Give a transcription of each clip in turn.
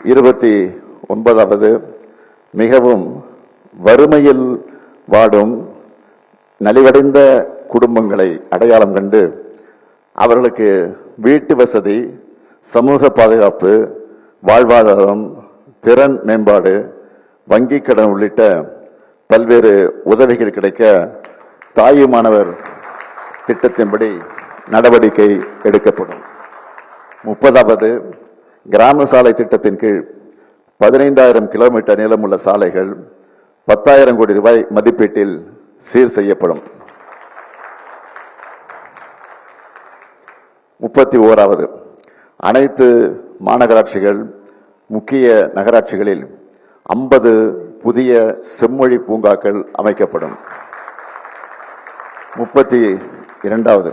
29வது மிகவும் வறுமையில் வாடும் நலிவடைந்த குடும்பங்களை அடையாளம் கண்டு அவர்களுக்கு வீட்டு வசதி, சமூக பாதுகாப்பு, வாழ்வாதாரம், திறன் மேம்பாடு, வங்கி கடன் உள்ளிட்ட பல்வேறு உதவிகள் கிடைக்க தாயுமானவர் திட்டத்தின்படி நடவடிக்கை எடுக்கப்படும். 30வது கிராம சாலை திட்டத்தின் கீழ் 15,000 கிலோமீட்டர் நீளமுள்ள சாலைகள் 10,000 கோடி ரூபாய் மதிப்பீட்டில் சீர் செய்யப்படும். 31வது அனைத்து மாநகராட்சிகள், முக்கிய நகராட்சிகளில் 50 புதிய செம்மொழி பூங்காக்கள் அமைக்கப்படும். 32வது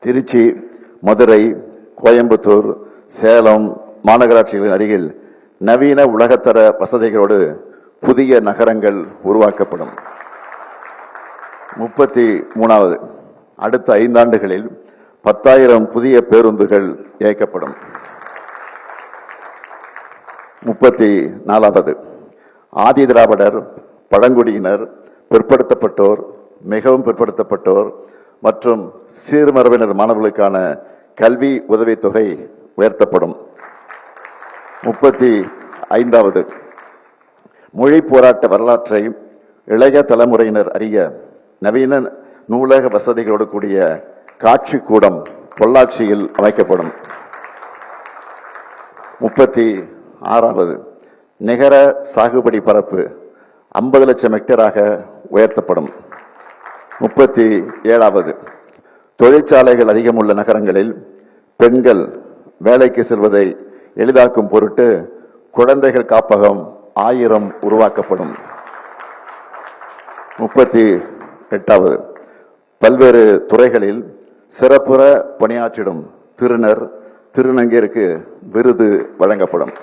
திருச்சி, மதுரை, கோயம்புத்தூர், சேலம் மாநகராட்சிகளின் அருகில் நவீன உலகத்தர வசதிகளோடு புதிய நகரங்கள் உருவாக்கப்படும். 33வது அடுத்த 5 ஆண்டுகளில் 10,000 புதிய பேருந்துகள் இயக்கப்படும். 34வது ஆதி திராவிடர், பழங்குடியினர், பிற்படுத்தப்பட்டோர், மிகவும் பிற்படுத்தப்பட்டோர் மற்றும் சீர்மரபினர் மாணவர்களுக்கான கல்வி உதவித்தொகை உயர்த்தப்படும். 35வது மொழி போராட்ட வரலாற்றை இளைய தலைமுறையினர் அறிய நவீன நூலக வசதிகளோடு கூடிய காட்சி கூடம் பொள்ளாச்சியில் அமைக்கப்படும். 36வது நிகர சாகுபடி பரப்பு 50 லட்சம் ஹெக்டராக உயர்த்தப்படும். 37வது தொழிற்சாலைகள் அதிகமுள்ள நகரங்களில் பெண்கள் வேலைக்கு செல்வதை எளிதாக்கும் பொருட்டு குழந்தைகள் காப்பகம் 1000 உருவாக்கப்படும். 38வது பல்வேறு துறைகளில் சிறப்புற பணியாற்றிடும் திருநர், திருநங்கையருக்கு விருது வழங்கப்படும்.